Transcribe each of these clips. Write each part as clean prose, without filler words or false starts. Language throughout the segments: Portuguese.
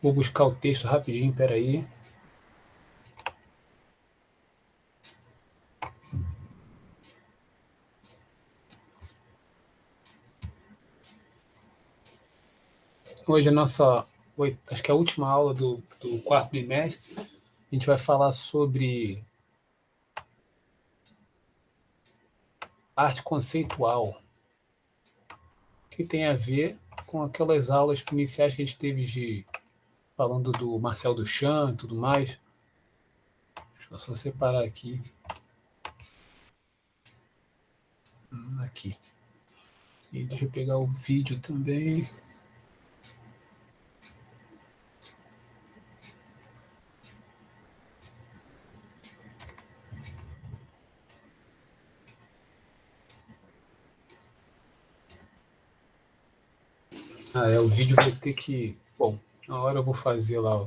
Vou buscar o texto rapidinho, peraí. Hoje a nossa, acho que é a última aula do quarto bimestre. A gente vai falar sobre arte conceitual, que tem a ver com aquelas aulas iniciais que a gente teve falando do Marcel Duchamp e tudo mais. Deixa eu só separar aqui. Aqui. E deixa eu pegar o vídeo também. O vídeo vai ter que... Bom, na hora eu vou fazer lá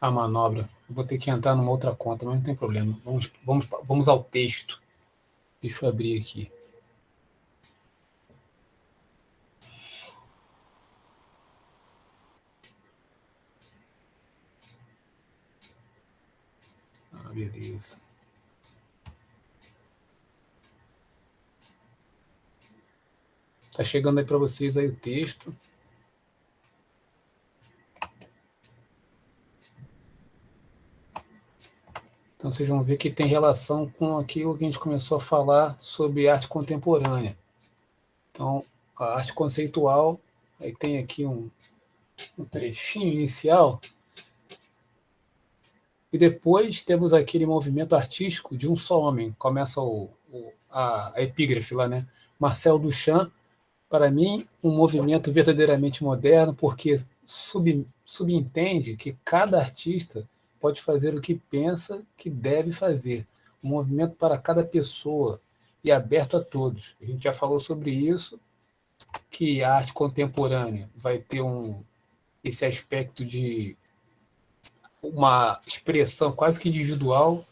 a manobra. Eu vou ter que entrar numa outra conta, mas não tem problema. Vamos ao texto. Deixa eu abrir aqui. Beleza. Tá chegando aí para vocês aí o texto. Então vocês vão ver que tem relação com aquilo que a gente começou a falar sobre arte contemporânea. Então, a arte conceitual, aí tem aqui um trechinho inicial, e depois temos aquele movimento artístico de um só homem. Começa a epígrafe lá, né? Marcel Duchamp, para mim, um movimento verdadeiramente moderno, porque subentende que cada artista pode fazer o que pensa que deve fazer. Um movimento para cada pessoa e aberto a todos. A gente já falou sobre isso, que a arte contemporânea vai ter esse aspecto de uma expressão quase que individual,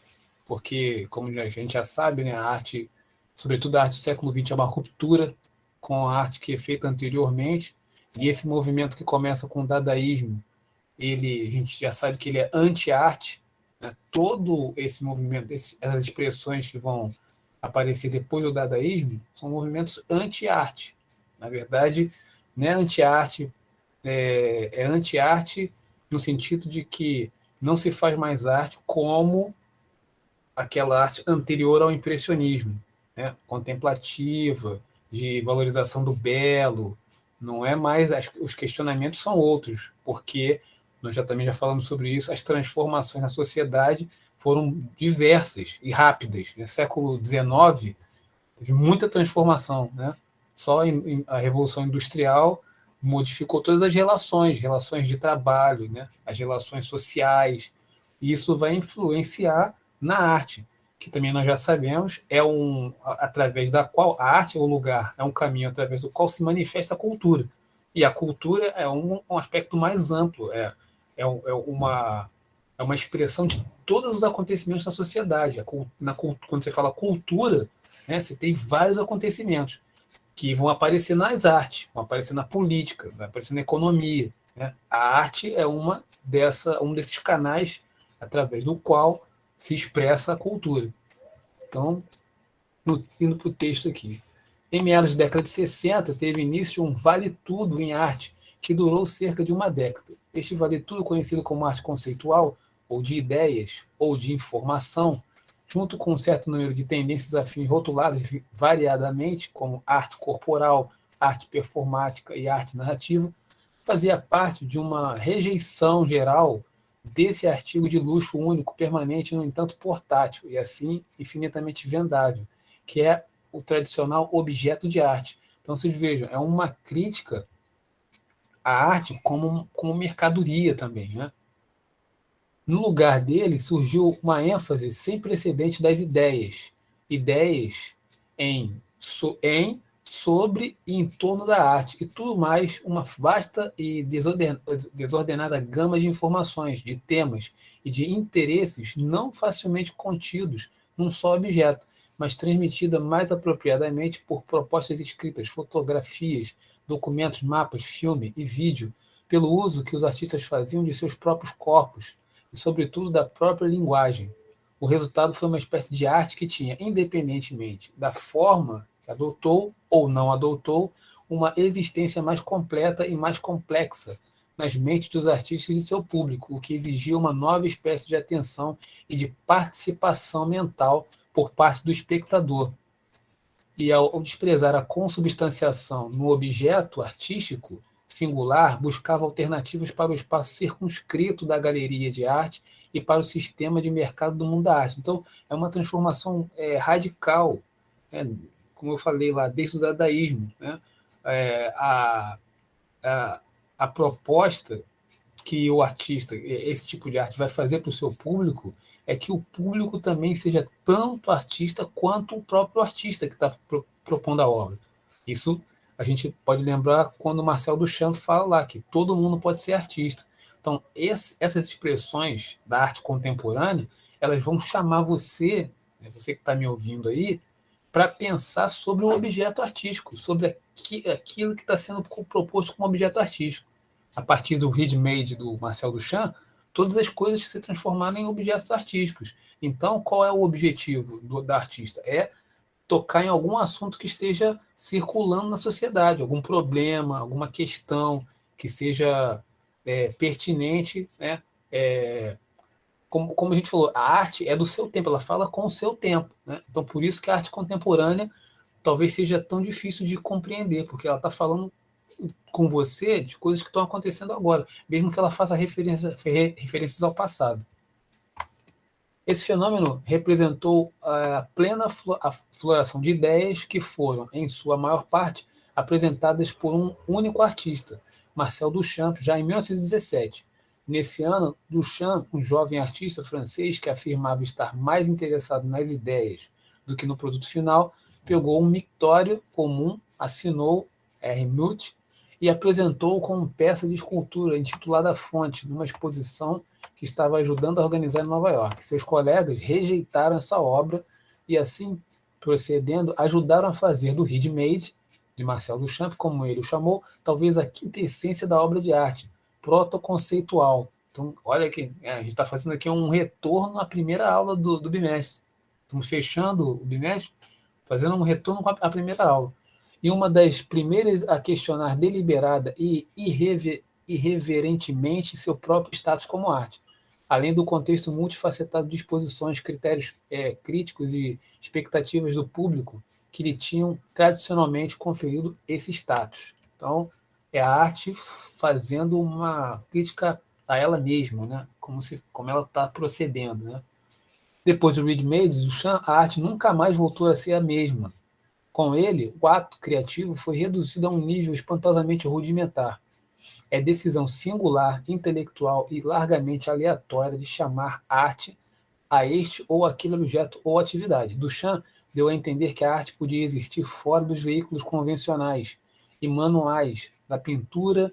porque, como a gente já sabe, né, a arte, sobretudo a arte do século XX, é uma ruptura com a arte que é feita anteriormente, e esse movimento que começa com o dadaísmo, a gente já sabe que ele é anti-arte, né? Todo esse movimento, essas expressões que vão aparecer depois do dadaísmo, são movimentos anti-arte. Na verdade, não é anti-arte, é anti-arte no sentido de que não se faz mais arte como aquela arte anterior ao impressionismo, né? Contemplativa, de valorização do belo. Não é mais, os questionamentos são outros, porque nós também já falamos sobre isso, as transformações na sociedade foram diversas e rápidas. No século XIX teve muita transformação, né? Só a Revolução Industrial modificou todas as relações de trabalho, né? As relações sociais, e isso vai influenciar na arte, que também nós já sabemos, através da qual a arte é o lugar, é um caminho através do qual se manifesta a cultura. E a cultura é um aspecto mais amplo, é uma expressão de todos os acontecimentos da sociedade. Quando você fala cultura, né, você tem vários acontecimentos que vão aparecer nas artes, vão aparecer na política, vão aparecer na economia. Né? A arte é um desses canais através do qual se expressa a cultura. Então, indo para o texto aqui. Em meados da década de 60, teve início um vale-tudo em arte, que durou cerca de uma década. Este vale-tudo, conhecido como arte conceitual, ou de ideias, ou de informação, junto com um certo número de tendências afins rotuladas variadamente, como arte corporal, arte performática e arte narrativa, fazia parte de uma rejeição geral desse artigo de luxo único, permanente, no entanto portátil e assim infinitamente vendável, que é o tradicional objeto de arte. Então, vocês vejam, é uma crítica à arte como mercadoria também. Né? No lugar dele surgiu uma ênfase sem precedente das ideias. Ideias sobre e em torno da arte, e tudo mais uma vasta e desordenada gama de informações, de temas e de interesses não facilmente contidos num só objeto, mas transmitida mais apropriadamente por propostas escritas, fotografias, documentos, mapas, filme e vídeo, pelo uso que os artistas faziam de seus próprios corpos e, sobretudo, da própria linguagem. O resultado foi uma espécie de arte que tinha, independentemente da forma que adotou ou não adotou, uma existência mais completa e mais complexa nas mentes dos artistas e seu público, o que exigia uma nova espécie de atenção e de participação mental por parte do espectador. E ao desprezar a consubstanciação no objeto artístico singular, buscava alternativas para o espaço circunscrito da galeria de arte e para o sistema de mercado do mundo da arte. Então, é uma transformação radical, né? Como eu falei lá, desde o dadaísmo. Né? É, a, a proposta que o artista, esse tipo de arte, vai fazer para o seu público é que o público também seja tanto artista quanto o próprio artista que está propondo a obra. Isso a gente pode lembrar quando o Marcel Duchamp fala lá que todo mundo pode ser artista. Então, essas expressões da arte contemporânea, elas vão chamar você, né, você que está me ouvindo aí, para pensar sobre o objeto artístico, sobre aquilo que está sendo proposto como objeto artístico. A partir do read-made do Marcel Duchamp, todas as coisas se transformaram em objetos artísticos. Então, qual é o objetivo da artista? É tocar em algum assunto que esteja circulando na sociedade, algum problema, alguma questão que seja pertinente, né? Como a gente falou, a arte é do seu tempo, ela fala com o seu tempo. Né? Então, por isso que a arte contemporânea talvez seja tão difícil de compreender, porque ela está falando com você de coisas que estão acontecendo agora, mesmo que ela faça referências ao passado. Esse fenômeno representou a plena floração de ideias que foram, em sua maior parte, apresentadas por um único artista, Marcel Duchamp, já em 1917. Nesse ano, Duchamp, um jovem artista francês que afirmava estar mais interessado nas ideias do que no produto final, pegou um mictório comum, assinou Hermut e apresentou-o como peça de escultura intitulada Fonte, numa exposição que estava ajudando a organizar em Nova York. Seus colegas rejeitaram essa obra e, assim procedendo, ajudaram a fazer do Reed-Made, de Marcel Duchamp, como ele o chamou, talvez a quintessência da obra de arte, protoconceitual. Então, olha aqui, a gente está fazendo aqui um retorno à primeira aula do bimestre. Estamos fechando o bimestre, fazendo um retorno à primeira aula. E uma das primeiras a questionar deliberada e irreverentemente seu próprio status como arte, além do contexto multifacetado de exposições, critérios críticos e expectativas do público que lhe tinham tradicionalmente conferido esse status. Então, é a arte fazendo uma crítica a ela mesma, né? Como ela está procedendo. Né? Depois do Reed-Made, Duchamp, a arte nunca mais voltou a ser a mesma. Com ele, o ato criativo foi reduzido a um nível espantosamente rudimentar. É decisão singular, intelectual e largamente aleatória de chamar arte a este ou aquele objeto ou atividade. Duchamp deu a entender que a arte podia existir fora dos veículos convencionais e manuais da pintura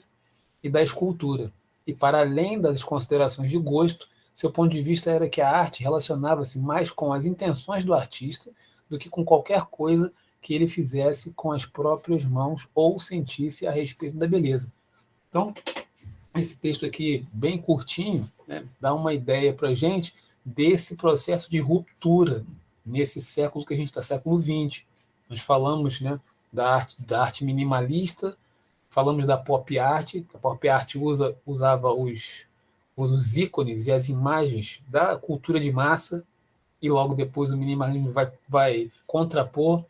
e da escultura. E para além das considerações de gosto, seu ponto de vista era que a arte relacionava-se mais com as intenções do artista do que com qualquer coisa que ele fizesse com as próprias mãos ou sentisse a respeito da beleza. Então, esse texto aqui, bem curtinho, né, dá uma ideia para a gente desse processo de ruptura nesse século que a gente está, século XX. Nós falamos, né, da arte minimalista, falamos da pop art, que a pop art usava os ícones e as imagens da cultura de massa, e logo depois o minimalismo vai contrapor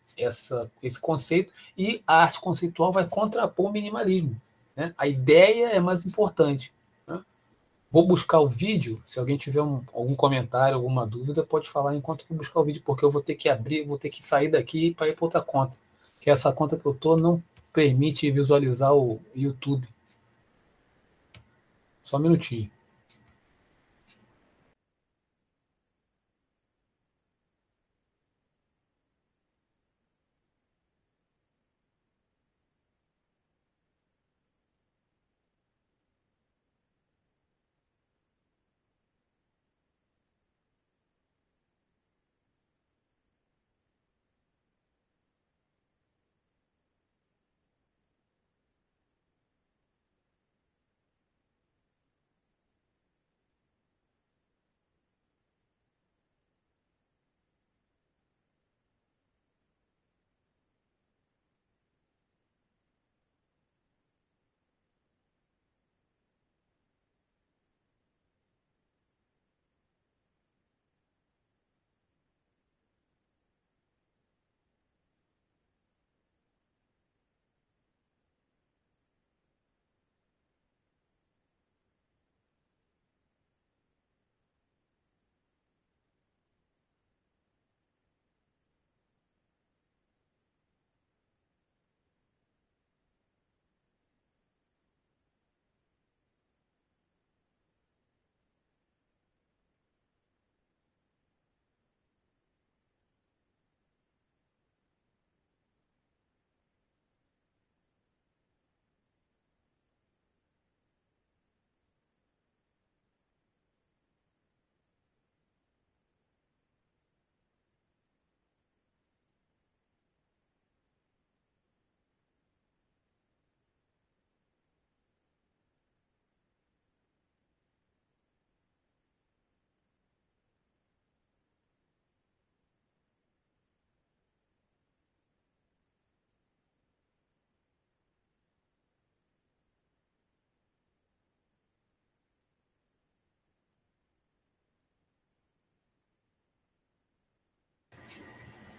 esse conceito, e a arte conceitual vai contrapor o minimalismo. Né? A ideia é mais importante. Né? Vou buscar o vídeo, se alguém tiver algum comentário, alguma dúvida, pode falar enquanto eu vou buscar o vídeo, porque eu vou ter que abrir, vou ter que sair daqui para ir para outra conta, que essa conta que eu estou não permite visualizar o YouTube. Só um minutinho.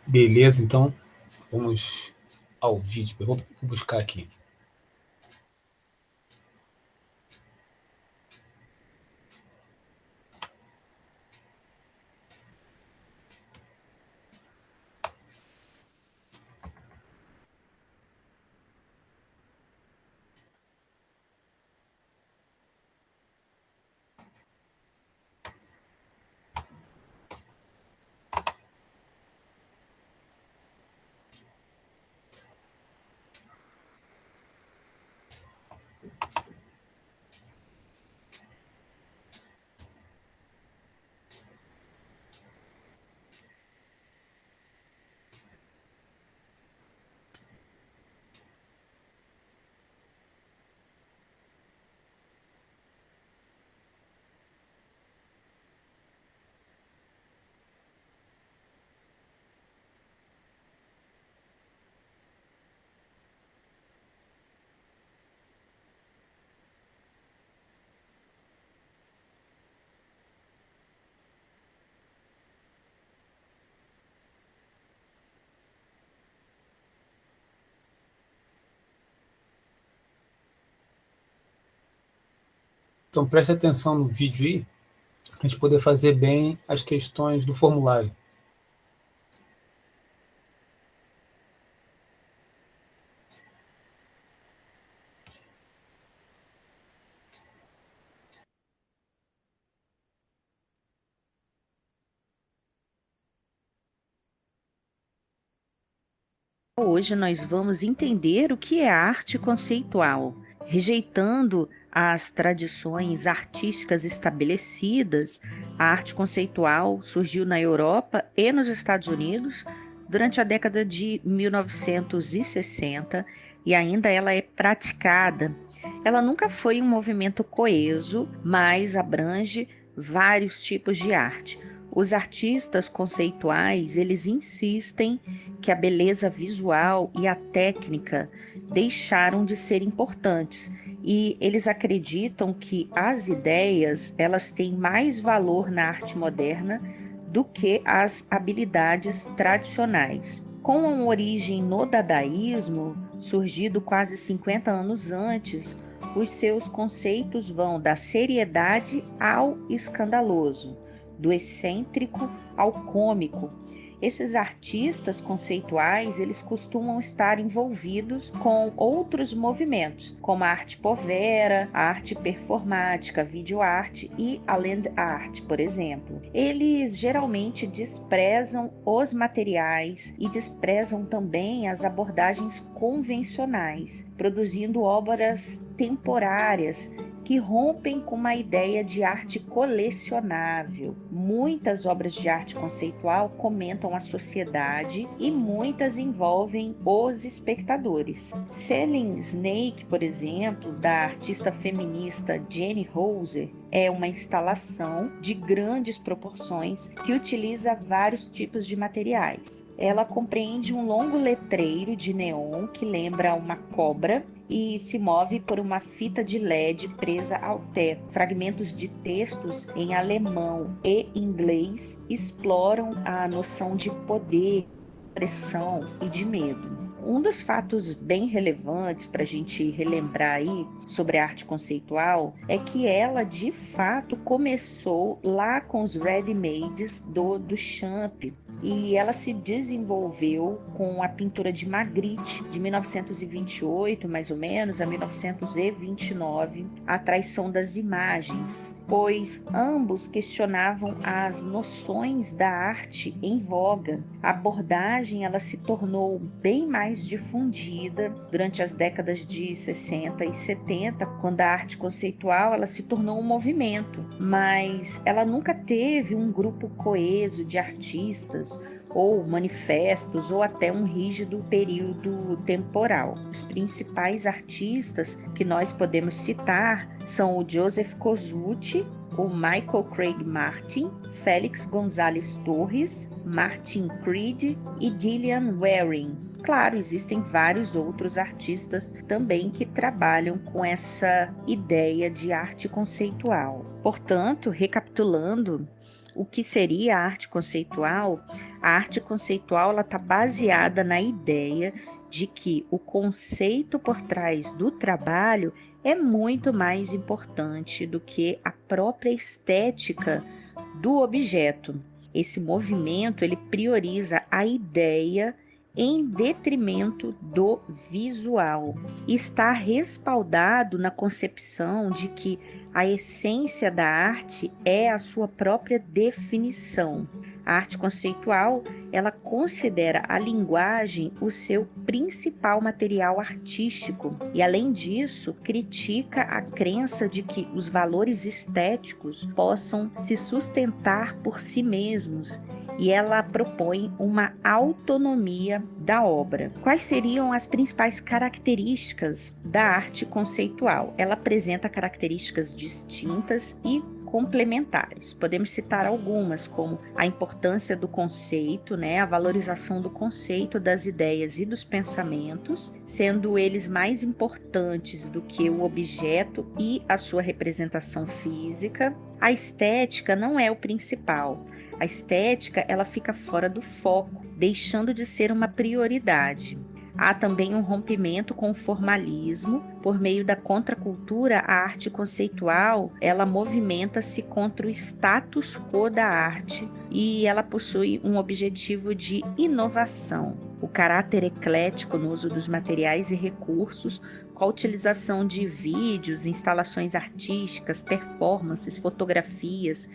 Beleza, então vamos ao vídeo. Eu vou buscar aqui. Então preste atenção no vídeo aí, para a gente poder fazer bem as questões do formulário. Hoje nós vamos entender o que é arte conceitual, rejeitando as tradições artísticas estabelecidas. A arte conceitual surgiu na Europa e nos Estados Unidos durante a década de 1960 e ainda ela é praticada. Ela nunca foi um movimento coeso, mas abrange vários tipos de arte. Os artistas conceituais, eles insistem que a beleza visual e a técnica deixaram de ser importantes e eles acreditam que as ideias, elas têm mais valor na arte moderna do que as habilidades tradicionais. Com uma origem no dadaísmo, surgido quase 50 anos antes, os seus conceitos vão da seriedade ao escandaloso, do excêntrico ao cômico. Esses artistas conceituais, eles costumam estar envolvidos com outros movimentos, como a arte povera, a arte performática, a videoarte e a land art, por exemplo. Eles geralmente desprezam os materiais e desprezam também as abordagens convencionais, produzindo obras temporárias que rompem com uma ideia de arte colecionável. Muitas obras de arte conceitual comentam a sociedade e muitas envolvem os espectadores. Selling Snake, por exemplo, da artista feminista Jenny Houser, é uma instalação de grandes proporções que utiliza vários tipos de materiais. Ela compreende um longo letreiro de neon que lembra uma cobra e se move por uma fita de LED presa ao teto. Fragmentos de textos em alemão e inglês exploram a noção de poder, pressão e de medo. Um dos fatos bem relevantes para a gente relembrar aí sobre a arte conceitual é que ela de fato começou lá com os ready-mades do Duchamp, e ela se desenvolveu com a pintura de Magritte, de 1928, mais ou menos, a 1929, a traição das imagens, pois ambos questionavam as noções da arte em voga. A abordagem ela se tornou bem mais difundida durante as décadas de 60 e 70, quando a arte conceitual ela se tornou um movimento, mas ela nunca teve um grupo coeso de artistas ou manifestos ou até um rígido período temporal. Os principais artistas que nós podemos citar são o Joseph Kosuth, o Michael Craig Martin, Félix González Torres, Martin Creed e Gillian Wearing. Claro, existem vários outros artistas também que trabalham com essa ideia de arte conceitual. Portanto, recapitulando, o que seria a arte conceitual? A arte conceitual está baseada na ideia de que o conceito por trás do trabalho é muito mais importante do que a própria estética do objeto. Esse movimento ele prioriza a ideia em detrimento do visual. Está respaldado na concepção de que a essência da arte é a sua própria definição. A arte conceitual, ela considera a linguagem o seu principal material artístico e, além disso, critica a crença de que os valores estéticos possam se sustentar por si mesmos, e ela propõe uma autonomia da obra. Quais seriam as principais características da arte conceitual? Ela apresenta características distintas e complementares. Podemos citar algumas, como a importância do conceito, a valorização do conceito, das ideias e dos pensamentos, sendo eles mais importantes do que o objeto e a sua representação física. A estética não é o principal. A estética, ela fica fora do foco, deixando de ser uma prioridade. Há também um rompimento com o formalismo. Por meio da contracultura, a arte conceitual, ela movimenta-se contra o status quo da arte e ela possui um objetivo de inovação. O caráter eclético no uso dos materiais e recursos, com a utilização de vídeos, instalações artísticas, performances, fotografias,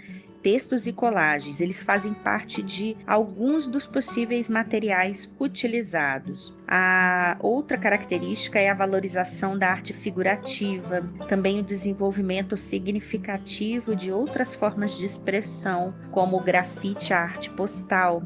textos e colagens, eles fazem parte de alguns dos possíveis materiais utilizados. A outra característica é a valorização da arte figurativa, também o desenvolvimento significativo de outras formas de expressão, como o grafite, a arte postal.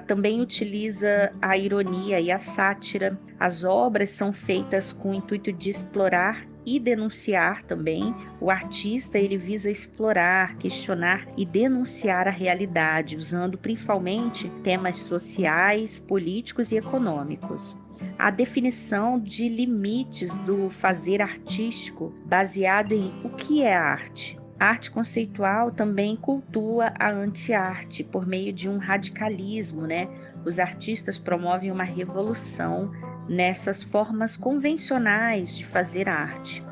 Também utiliza a ironia e a sátira. As obras são feitas com o intuito de explorar e denunciar também. O artista ele visa explorar, questionar e denunciar a realidade, usando principalmente temas sociais, políticos e econômicos. A definição de limites do fazer artístico baseado em o que é arte. A arte conceitual também cultua a anti-arte por meio de um radicalismo, Os artistas promovem uma revolução nessas formas convencionais de fazer arte.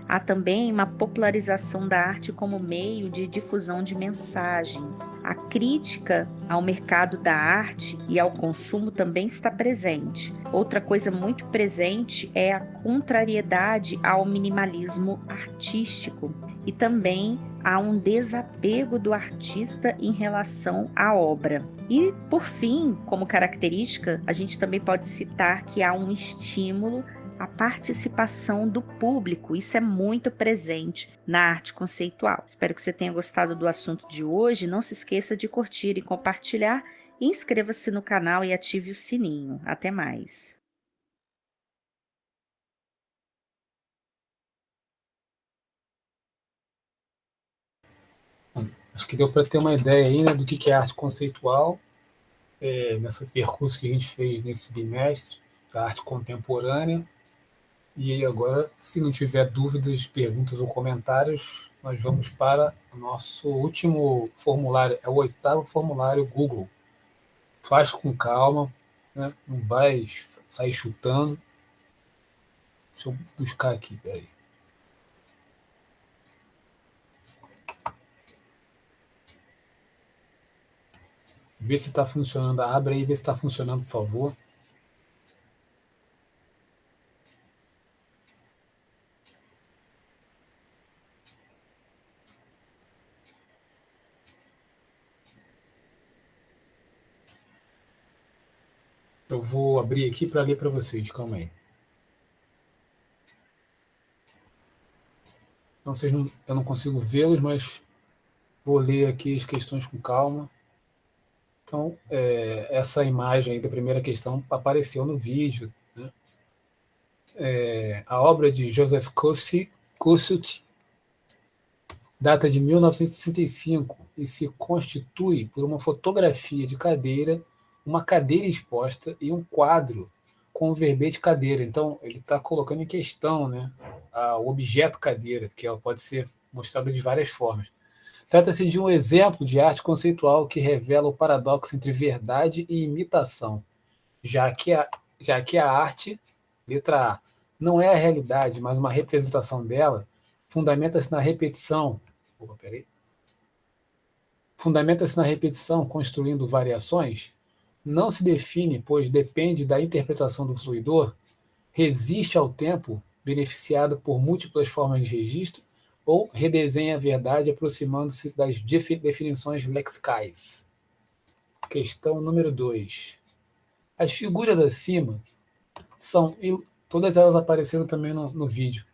Há também uma popularização da arte como meio de difusão de mensagens. A crítica ao mercado da arte e ao consumo também está presente. Outra coisa muito presente é a contrariedade ao minimalismo artístico e também há um desapego do artista em relação à obra. E, por fim, como característica, a gente também pode citar que há um estímulo à participação do público. Isso é muito presente na arte conceitual. Espero que você tenha gostado do assunto de hoje. Não se esqueça de curtir e compartilhar. Inscreva-se no canal e ative o sininho. Até mais. Acho que deu para ter uma ideia aí, do que é arte conceitual, nesse percurso que a gente fez nesse bimestre da arte contemporânea. E aí agora, se não tiver dúvidas, perguntas ou comentários, nós vamos para o nosso último formulário, é o 8º formulário Google. Faz com calma, não vai sair chutando. Deixa eu buscar aqui, peraí. Vê se está funcionando. Abre aí, vê se está funcionando, por favor. Eu vou abrir aqui para ler para vocês, calma aí. Não, eu não consigo vê-los, mas vou ler aqui as questões com calma. Então, essa imagem aí da primeira questão apareceu no vídeo. A obra de Joseph Kosuth data de 1965 e se constitui por uma fotografia de cadeira, uma cadeira exposta e um quadro com o verbete cadeira. Então, ele está colocando em questão o objeto cadeira, porque ela pode ser mostrada de várias formas. Trata-se de um exemplo de arte conceitual que revela o paradoxo entre verdade e imitação, já que a arte, letra A, não é a realidade, mas uma representação dela, fundamenta-se na repetição. Opa, peraí. Fundamenta-se na repetição, construindo variações, não se define, pois depende da interpretação do fluidor, resiste ao tempo, beneficiado por múltiplas formas de registro, ou redesenha a verdade aproximando-se das definições lexicais. Questão número 2. As figuras acima são. Todas elas apareceram também no vídeo.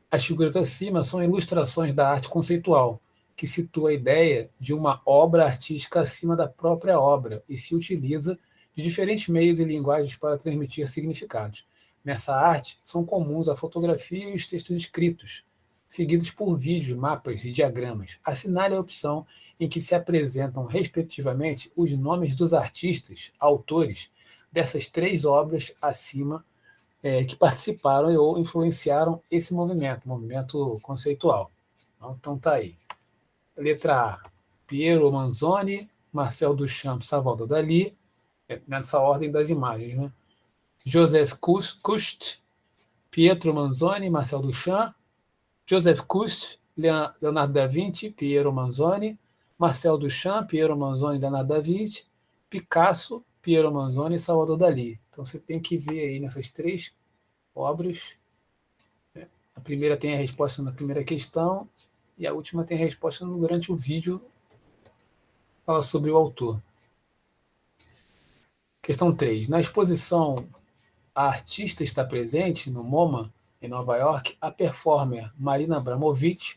As figuras acima são ilustrações da arte conceitual, que situa a ideia de uma obra artística acima da própria obra e se utiliza de diferentes meios e linguagens para transmitir significados. Nessa arte, são comuns a fotografia e os textos escritos, seguidos por vídeos, mapas e diagramas. Assinale a opção em que se apresentam, respectivamente, os nomes dos artistas, autores dessas 3 obras acima que participaram ou influenciaram esse movimento conceitual. Então tá aí. Letra A, Piero Manzoni, Marcel Duchamp, Salvador Dalí, nessa ordem das imagens, né? Joseph Cousteau, Pietro Manzoni, Marcel Duchamp, Joseph Cousteau, Leonardo da Vinci, Piero Manzoni, Marcel Duchamp, Piero Manzoni, Leonardo da Vinci, Picasso, Piero Manzoni e Salvador Dalí. Então você tem que ver aí nessas 3 obras. A primeira tem a resposta na primeira questão e a última tem a resposta durante o vídeo, fala sobre o autor. Questão 3. Na exposição A Artista Está Presente, no MoMA, em Nova York, a performer Marina Abramovic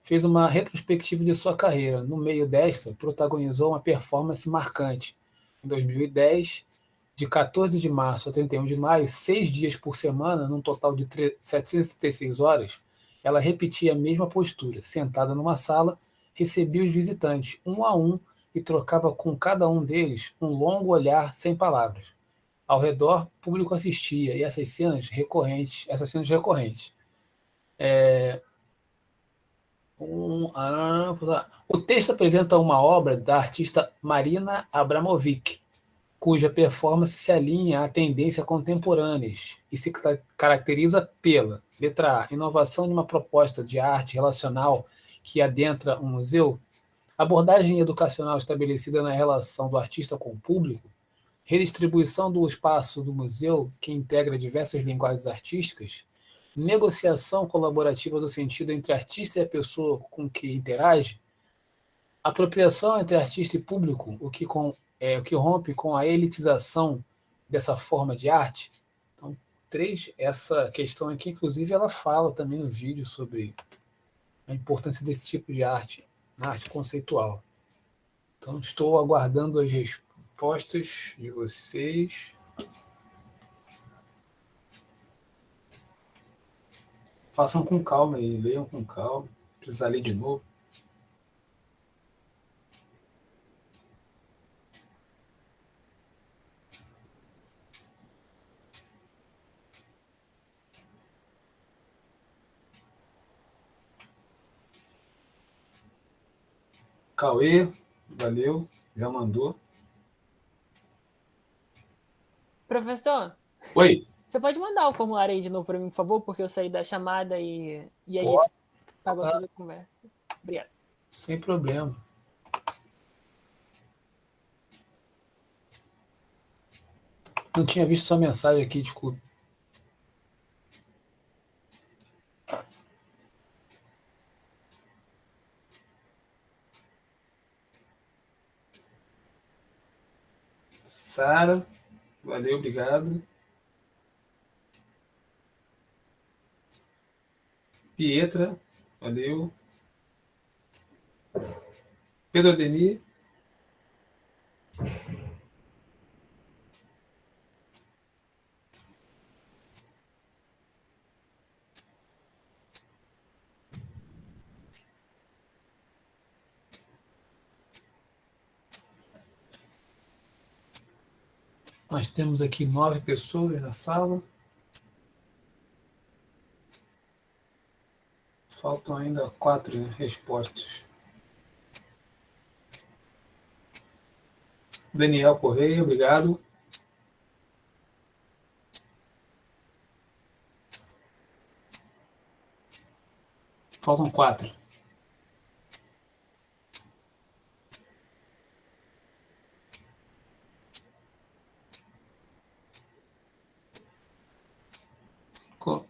fez uma retrospectiva de sua carreira. No meio desta, protagonizou uma performance marcante. Em 2010, de 14 de março a 31 de maio, 6 dias por semana, num total de 736 horas, ela repetia a mesma postura, sentada numa sala, recebia os visitantes um a um e trocava com cada um deles um longo olhar sem palavras. Ao redor, o público assistia e essas cenas recorrentes. O texto apresenta uma obra da artista Marina Abramovic, cuja performance se alinha a tendências contemporâneas e se caracteriza pela, letra A, inovação de uma proposta de arte relacional que adentra um museu, abordagem educacional estabelecida na relação do artista com o público, redistribuição do espaço do museu que integra diversas linguagens artísticas, negociação colaborativa do sentido entre artista e a pessoa com que interage, apropriação entre artista e público, o que rompe com a elitização dessa forma de arte. Então, 3, essa questão aqui, inclusive, ela fala também no vídeo sobre a importância desse tipo de arte, na arte conceitual. Então, estou aguardando as respostas de vocês. Façam com calma aí, leiam com calma. Precisar ler de novo. Cauê, valeu, já mandou. Professor? Oi. Você pode mandar o formulário aí de novo para mim, por favor? Porque eu saí da chamada e aí pagou toda a conversa. Obrigado. Sem problema. Não tinha visto sua mensagem aqui, desculpe. Sara, valeu, obrigado. Pietra, valeu. Pedro Denis. Nós temos aqui 9 pessoas na sala. Faltam ainda 4 respostas. Daniel Correia, obrigado. Faltam 4.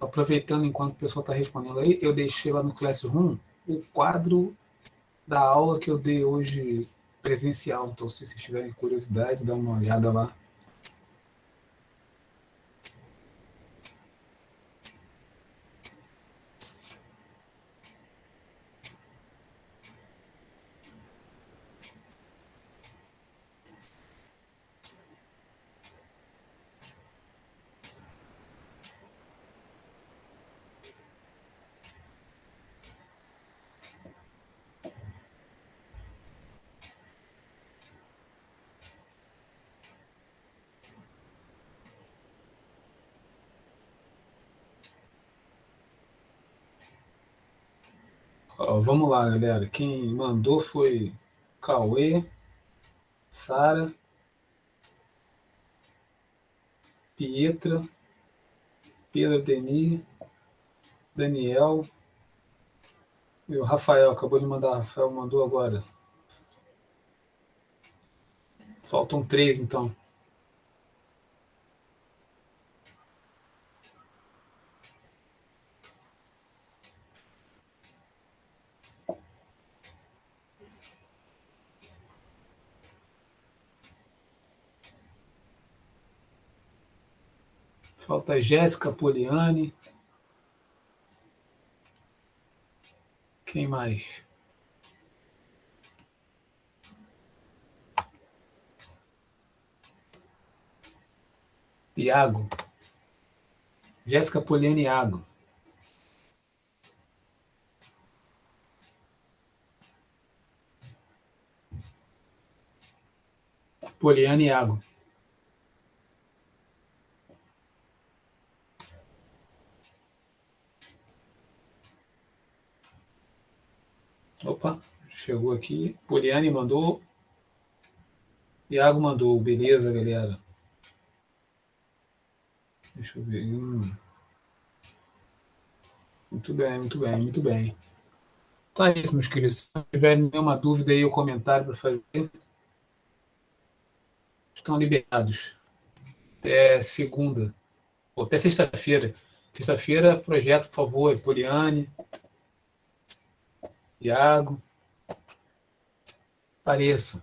Aproveitando enquanto o pessoal está respondendo aí, eu deixei lá no Classroom o quadro da aula que eu dei hoje presencial. Então, se vocês tiverem curiosidade, dá uma olhada lá. Ó, vamos lá, galera. Quem mandou foi Cauê, Sara, Pietra, Pedro Denis, Daniel e o Rafael. Acabou de mandar. Rafael mandou agora. Faltam 3, então. Falta Jéssica, Poliane. Quem mais? Iago. Jéssica, Poliane e Iago. Poliane e Iago. Opa, chegou aqui. Poliane mandou. Iago mandou. Beleza, galera. Deixa eu ver. Muito bem, muito bem, muito bem. Então é isso, meus queridos. Se não tiver nenhuma dúvida aí ou comentário para fazer, estão liberados. Até segunda. Ou até sexta-feira. Sexta-feira, projeto, por favor, Poliane, Iago. Pareçam.